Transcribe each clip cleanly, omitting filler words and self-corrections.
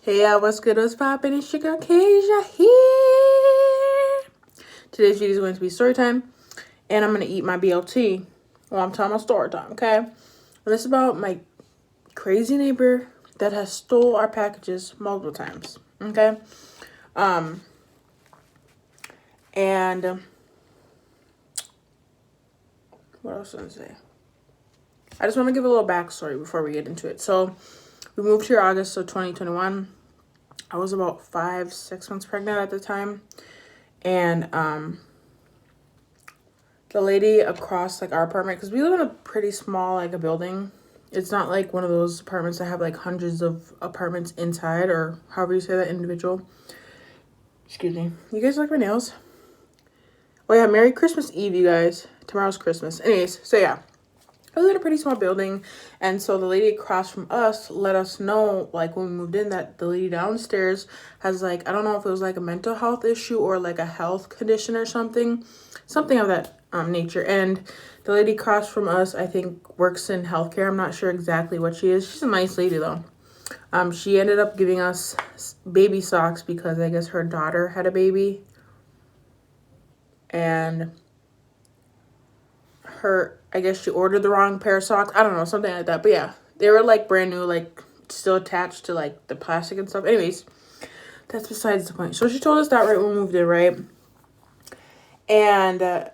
Hey y'all, what's good? What's poppin'? It's your girl Kasia here. Today's video is going to be story time, and I'm gonna eat my BLT while I'm telling my story time, okay? And this is about my crazy neighbor that has stole our packages multiple times, okay? And what else did I say? I just want to give a little backstory before we get into it. So we moved here August of 2021. I was about 5-6 months pregnant at the time, and the lady across like our apartment, because we live in a pretty small like a building. It's not like one of those apartments that have like hundreds of apartments inside, or however you say that, individual. Excuse me. You guys like my nails? Oh yeah, Merry Christmas Eve, you guys. Tomorrow's Christmas. Anyways, so yeah, I live in a pretty small building, and so the lady across from us let us know, like, when we moved in, that the lady downstairs has, like, I don't know if it was like a mental health issue or like a health condition or something of that nature. And the lady across from us, I think, works in healthcare. I'm not sure exactly what she is. She's a nice lady though. She ended up giving us baby socks because I guess her daughter had a baby, and I guess she ordered the wrong pair of socks. I don't know, something like that. But yeah, they were like brand new, like still attached to like the plastic and stuff. Anyways, that's besides the point. So she told us that right when we moved in, right? And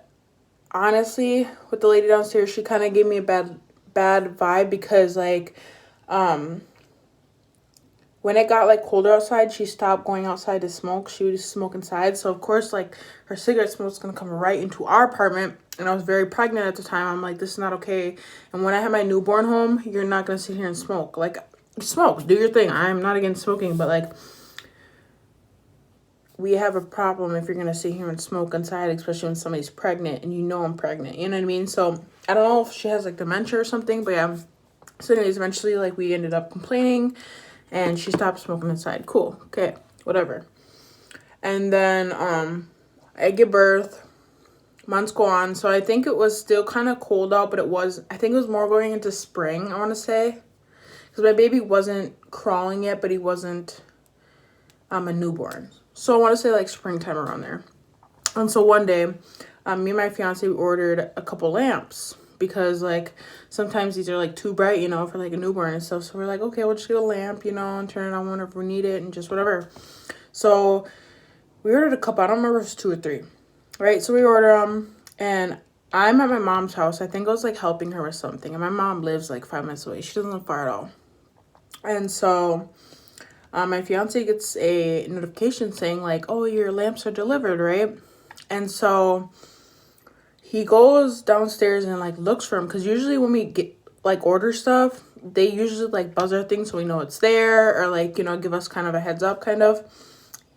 honestly, with the lady downstairs, she kind of gave me a bad vibe because like when it got like colder outside, she stopped going outside to smoke. She would just smoke inside. So of course, like, her cigarette smoke was gonna come right into our apartment. And I was very pregnant at the time. I'm like, this is not okay. And when I had my newborn home, you're not gonna sit here and smoke. Like, smoke, do your thing. I'm not against smoking, but like, we have a problem if you're gonna sit here and smoke inside, especially when somebody's pregnant and you know I'm pregnant. You know what I mean? So I don't know if she has like dementia or something, but yeah. So anyways, eventually like we ended up complaining, and she stopped smoking inside. Cool. Okay. Whatever. And then I give birth. Months go on. So I think it was still kind of cold out, but I think it was more going into spring, I want to say. Because my baby wasn't crawling yet, but he wasn't a newborn. So I want to say like springtime around there. And so one day, me and my fiance, we ordered a couple lamps. Because like sometimes these are like too bright, you know, for like a newborn and stuff. So we're like, okay, we'll just get a lamp, you know, and turn it on whenever we need it and just whatever. So we ordered a couple. I don't remember if it was 2 or 3, right? So we order them, and I'm at my mom's house. I think I was like helping her with something, and my mom lives like 5 minutes away. She doesn't live far at all. And so my fiance gets a notification saying like, oh, your lamps are delivered, right? And so he goes downstairs and like looks for him, because usually when we get like order stuff, they usually like buzz our thing so we know it's there, or like, you know, give us kind of a heads up kind of.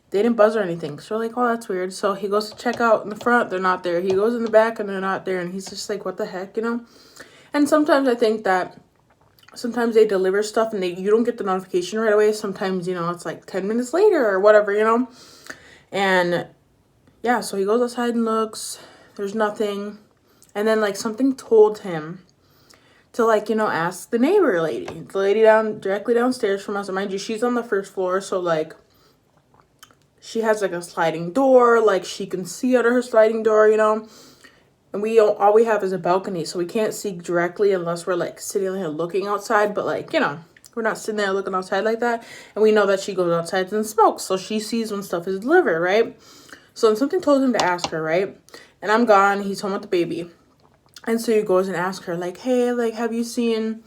They didn't buzz or anything, so we're like, oh, that's weird. So he goes to check out in the front, they're not there. He goes in the back and they're not there, and he's just like, what the heck, you know? And sometimes I think that sometimes they deliver stuff and you don't get the notification right away. Sometimes, you know, it's like 10 minutes later or whatever, you know? And yeah, so he goes outside and looks. There's nothing. And then like something told him to like, you know, ask the neighbor lady. The lady directly downstairs from us. And mind you, she's on the first floor, so like she has like a sliding door, like she can see out of her sliding door, you know? And all we have is a balcony, so we can't see directly unless we're like sitting here looking outside. But like, you know, we're not sitting there looking outside like that. And we know that she goes outside and smokes, so she sees when stuff is delivered, right? So then something told him to ask her, right? And I'm gone. He's home with the baby. And so he goes and asks her, like, hey, like, have you seen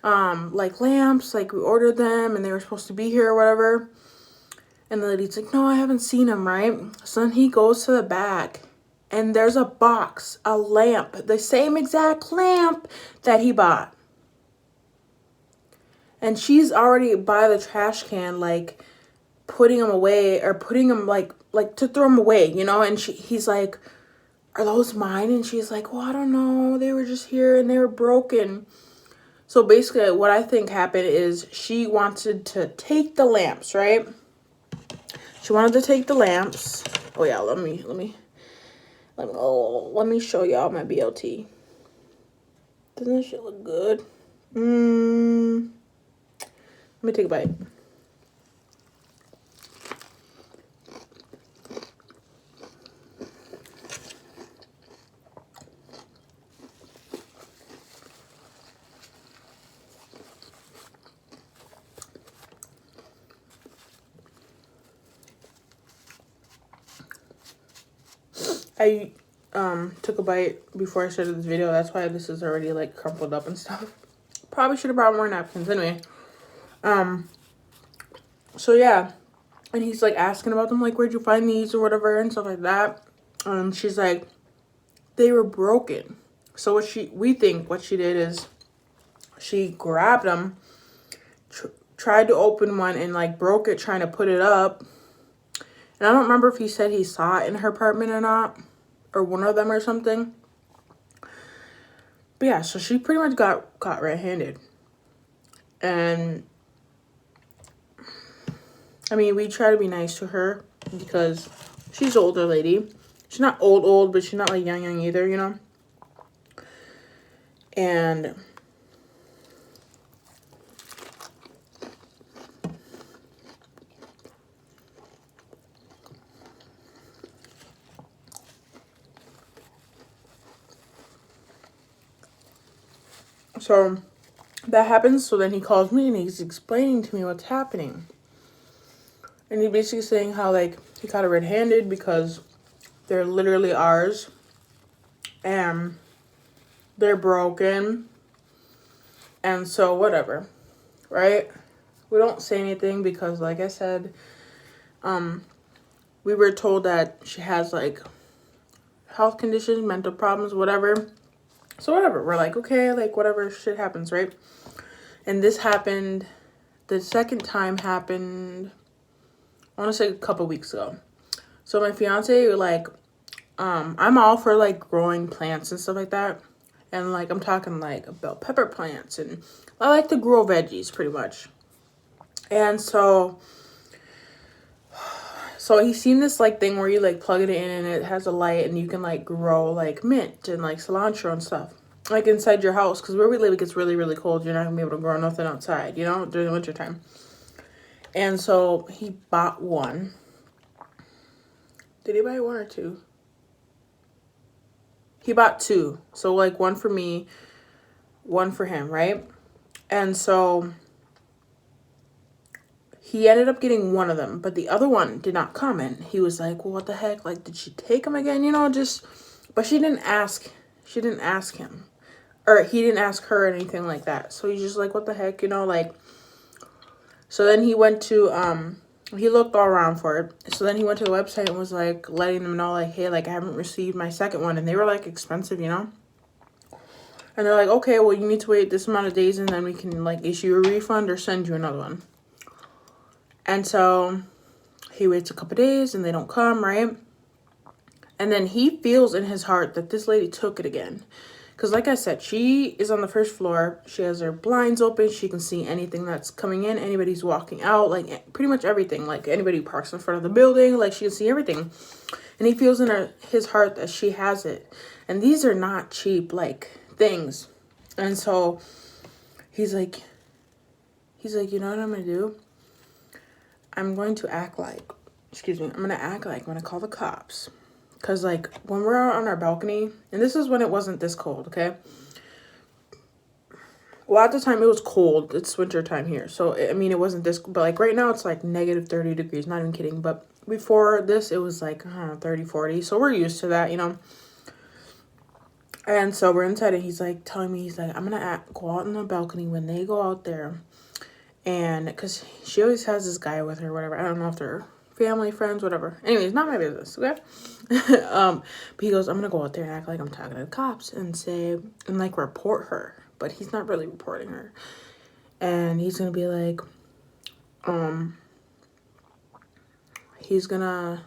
like lamps? Like, we ordered them and they were supposed to be here or whatever. And the lady's like, no, I haven't seen them, right? So then he goes to the back, and there's a box, a lamp, the same exact lamp that he bought. And she's already by the trash can, like, putting them away, or putting them, like to throw them away, you know? And he's like, are those mine? And she's like, well, I don't know. They were just here, and they were broken. So basically, what I think happened is she wanted to take the lamps, right? She wanted to take the lamps. Oh yeah, let me show y'all my BLT. Doesn't that shit look good? Let me take a bite. I took a bite before I started this video. That's why this is already like crumpled up and stuff. Probably should have brought more napkins. Anyway, so yeah, and he's like asking about them, like, where'd you find these or whatever and stuff like that. She's like, they were broken. So we think what she did is she grabbed them, tried to open one and like broke it trying to put it up. And I don't remember if he said he saw it in her apartment or not, or one of them or something. But yeah, so she pretty much got caught red-handed. And I mean, we try to be nice to her because she's an older lady. She's not old, but she's not like young either, you know? And so that happens. So then he calls me and he's explaining to me what's happening. And he's basically saying how like he caught her red-handed because they're literally ours. And they're broken. And so whatever, right? We don't say anything because like I said, we were told that she has like health conditions, mental problems, whatever. So whatever, we're like, okay, like whatever, shit happens, right? And this happened, the second time happened, I want to say a couple weeks ago. So my fiance, like, I'm all for like growing plants and stuff like that. And like, I'm talking like bell pepper plants, and I like to grow veggies pretty much. And so he's seen this like thing where you like plug it in and it has a light and you can like grow like mint and like cilantro and stuff like inside your house, because where we live it gets really, really cold. You're not gonna be able to grow nothing outside, you know, during the winter time. And so he bought one. Did he buy one or two? He bought two. So like one for me, one for him, right? And so he ended up getting one of them, but the other one did not come. And he was like, well, what the heck? Like, did she take him again? You know, just, but she didn't ask him, or he didn't ask her or anything like that. So he's just like, what the heck, you know, like, so then he went to, he looked all around for it. So then he went to the website and was like letting them know like, hey, like I haven't received my second one. And they were like expensive, you know? And they're like, okay, well, you need to wait this amount of days and then we can like issue a refund or send you another one. And so he waits a couple days and they don't come, right? And then he feels in his heart that this lady took it again. Because like I said, she is on the first floor. She has her blinds open. She can see anything that's coming in. Anybody's walking out. Like pretty much everything. Like anybody who parks in front of the building. Like she can see everything. And he feels in his heart that she has it. And these are not cheap like things. And so he's like, you know what I'm going to do? I'm going to act like, I'm going to act like I'm going to call the cops. Because, like, when we're out on our balcony, and this is when it wasn't this cold, okay? Well, at the time, it was cold. It's winter time here. So, I mean, it wasn't this, but, like, right now, it's, like, negative 30 degrees. Not even kidding. But before this, it was, like, I don't know, 30, 40. So, we're used to that, you know? And so, we're inside, and he's, like, telling me, he's, like, I'm going to go out on the balcony when they go out there. And, because she always has this guy with her, whatever. I don't know if they're family, friends, whatever. Anyways, not my business, okay? But he goes, I'm gonna go out there and act like I'm talking to the cops and say, and like report her. But he's not really reporting her. And he's gonna be like, he's gonna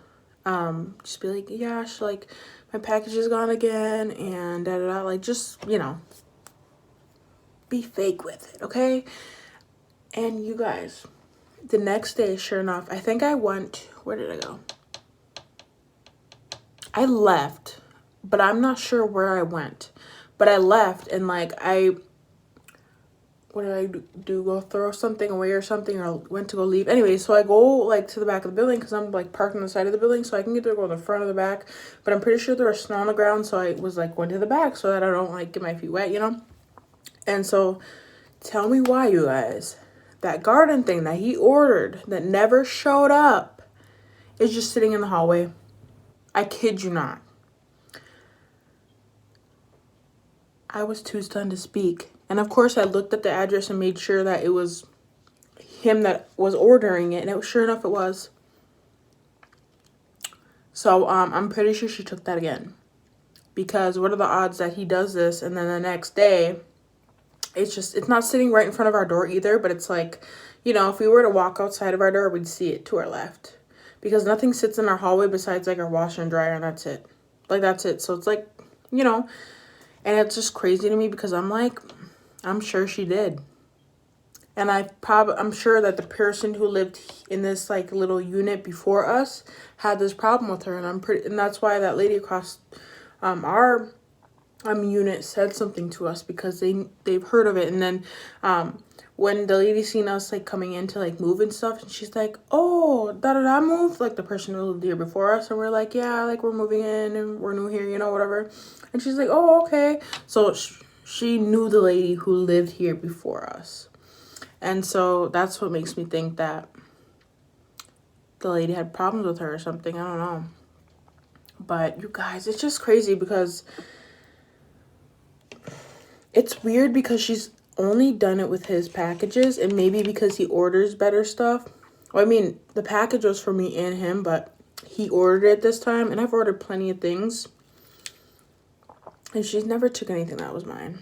just be like, yeah, like my package is gone again and da da da, like just, you know, be fake with it, okay? And you guys, the next day, sure enough, I think I went, where did I go? I left, but I'm not sure where I went. But I left and like what did I do? Go throw something away or something, or went to go leave. Anyway, so I go like to the back of the building because I'm like parked on the side of the building, so I can either go to the front or the back. But I'm pretty sure there was snow on the ground, so I was like going to the back so that I don't like get my feet wet, you know? And so tell me why, you guys. That garden thing that he ordered that never showed up is just sitting in the hallway. I kid you not. I was too stunned to speak. And of course, I looked at the address and made sure that it was him that was ordering it. And it was, sure enough, it was. So I'm pretty sure she took that again. Because what are the odds that he does this and then the next day, it's not sitting right in front of our door either. But it's like, you know, if we were to walk outside of our door, we'd see it to our left. Because nothing sits in our hallway besides like our washer and dryer, and that's it. Like, that's it. So it's like, you know, and it's just crazy to me because I'm like, I'm sure she did. And I'm sure that the person who lived in this like little unit before us had this problem with her, and that's why that lady across our unit said something to us, because they've heard of it. And then when the lady seen us like coming in to like move and stuff, and she's like, oh, da move, like the person who lived here before us, and we're like, yeah, like we're moving in and we're new here, you know, whatever. And she's like, oh, okay. So she knew the lady who lived here before us. And so that's what makes me think that the lady had problems with her or something. I don't know. But you guys, it's just crazy because it's weird because she's only done it with his packages, and maybe because he orders better stuff. Well, I mean, the package was for me and him, but he ordered it this time, and I've ordered plenty of things. And she's never took anything that was mine.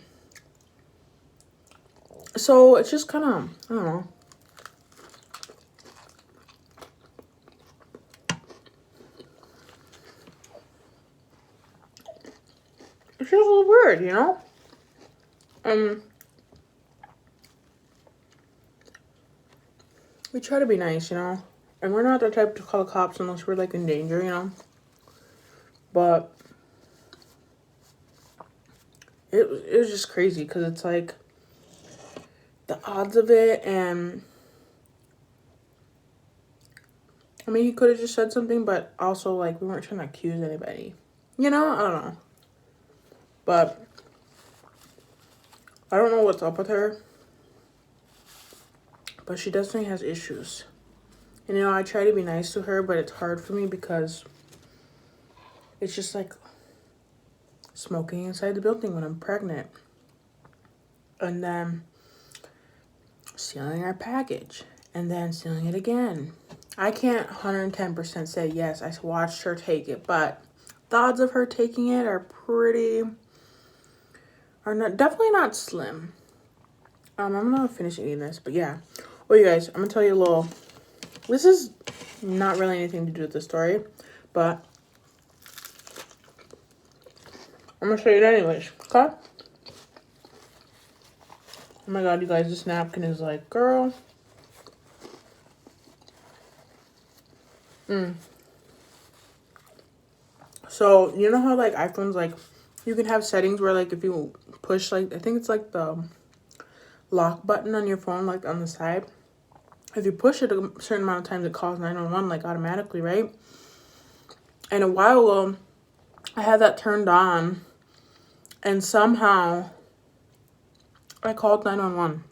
So it's just kind of, I don't know. It's just a little weird, you know? We try to be nice, you know? And we're not the type to call the cops unless we're like in danger, you know? But it was just crazy because it's like the odds of it, and I mean, he could have just said something, but also like we weren't trying to accuse anybody, you know? I don't know. But I don't know what's up with her, but she definitely has issues. And you know, I try to be nice to her, but it's hard for me because it's just like smoking inside the building when I'm pregnant. And then stealing our package. And then stealing it again. I can't 110% say yes, I watched her take it, but the odds of her taking it are definitely not slim. I'm gonna finish eating this, but yeah. Well, you guys, I'm gonna tell you a little. This is not really anything to do with the story, but I'm gonna show you it anyways. Okay? Oh my god, you guys, this napkin is like, girl. So, you know how like iPhones, like, you can have settings where like if you push, like, I think it's like the lock button on your phone, like on the side. If you push it a certain amount of times, it calls 911 like automatically, right? And a while ago, I had that turned on, and somehow I called 911.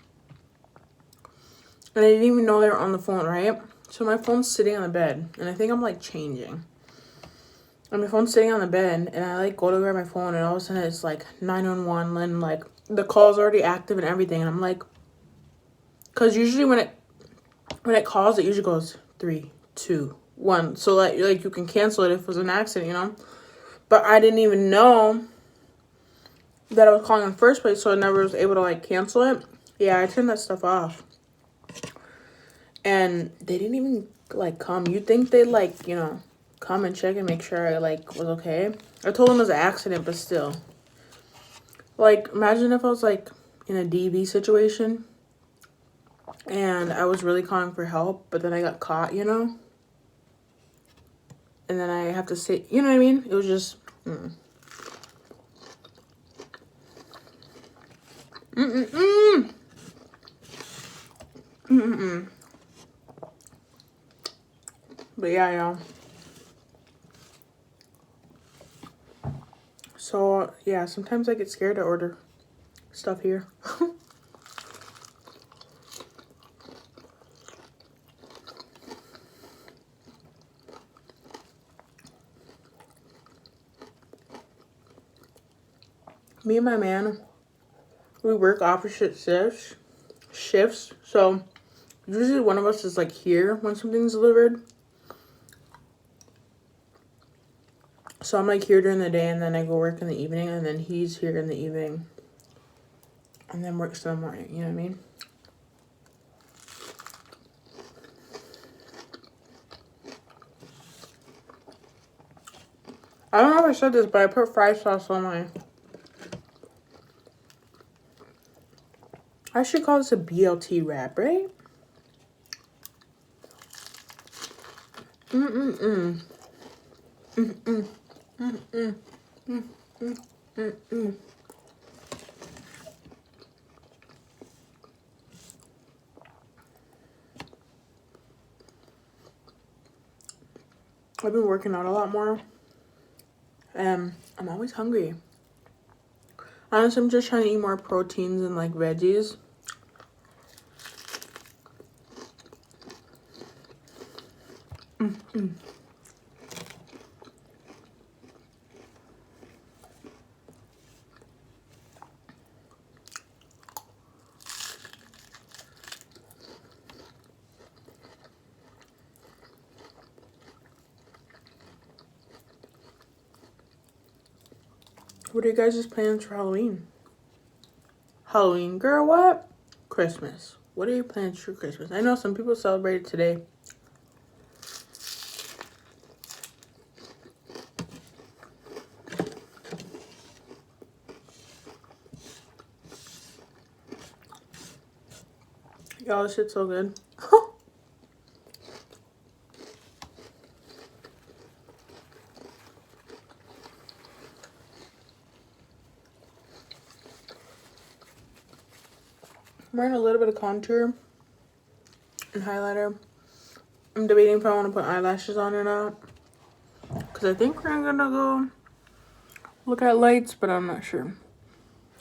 And I didn't even know they were on the phone, right? So my phone's sitting on the bed, and I think I'm like changing. And my phone's sitting on the bed, and I like go to grab my phone, and all of a sudden it's like 911, and like the call's already active and everything. And I'm like, because usually when it calls, it usually goes 3, 2, 1. So like you can cancel it if it was an accident, you know? But I didn't even know that I was calling in the first place, so I never was able to like cancel it. Yeah, I turned that stuff off. And they didn't even like come. You'd think they'd like, you know, come and check and make sure I like was okay. I told them it was an accident, but still. Like, imagine if I was like in a DV situation and I was really calling for help, but then I got caught, you know? And then I have to say, you know what I mean? It was just, But yeah, y'all. So, yeah, sometimes I get scared to order stuff here. Me and my man we work opposite shifts. So usually one of us is like here when something's delivered. So I'm like here during the day, and then I go work in the evening, and then he's here in the evening, and then works in the morning. You know what I mean? I don't know if I said this, but I put fry sauce on my... I should call this a BLT wrap, right? Mm-mm-mm. Mm-mm. Mm-mm. Mm-mm. Mm-mm. I've been working out a lot more. I'm always hungry. Honestly, I'm just trying to eat more proteins and like veggies. Mm-mm. What are you guys' plans for Halloween? Halloween, girl, what? Christmas. What are your plans for Christmas? I know some people celebrate it today. Y'all, this shit's so good. I'm wearing a little bit of contour and highlighter. I'm debating if I want to put eyelashes on or not, because I think we're gonna go look at lights, but I'm not sure.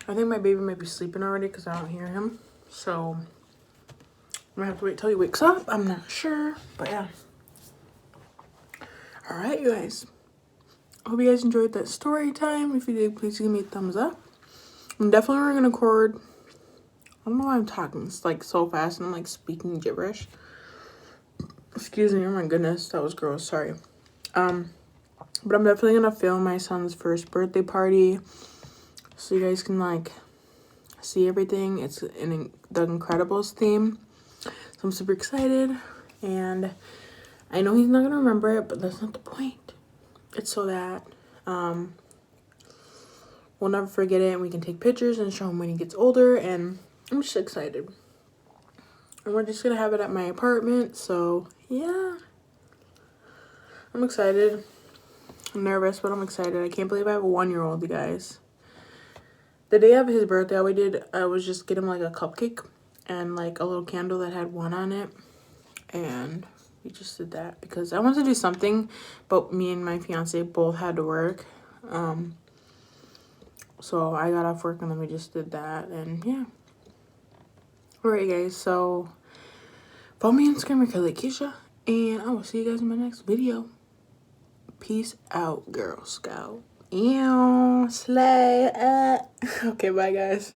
I think my baby might be sleeping already because I don't hear him. So I'm gonna have to wait till he wakes up. I'm not sure, but yeah. Alright, you guys. I hope you guys enjoyed that story time. If you did, please give me a thumbs up. I'm definitely gonna record. I don't know why I'm talking. It's like so fast and I'm like speaking gibberish. Excuse me, oh my goodness, that was gross, sorry. But I'm definitely gonna film my son's first birthday party so you guys can like see everything. It's in the Incredibles theme. So I'm super excited, and I know he's not gonna remember it, but that's not the point. It's so that we'll never forget it, and we can take pictures and show him when he gets older, and I'm just excited. And we're just gonna have it at my apartment, so yeah. I'm excited. I'm nervous, but I'm excited. I can't believe I have a 1-year-old, you guys. The day of his birthday, all we did, I was just get him like a cupcake and like a little candle that had 1 on it. And we just did that because I wanted to do something, but me and my fiance both had to work. So I got off work and then we just did that, and yeah. Alright, guys, so follow me on Instagram, Keisha, and I will see you guys in my next video. Peace out, Girl Scout. Ew, slay. Okay, bye, guys.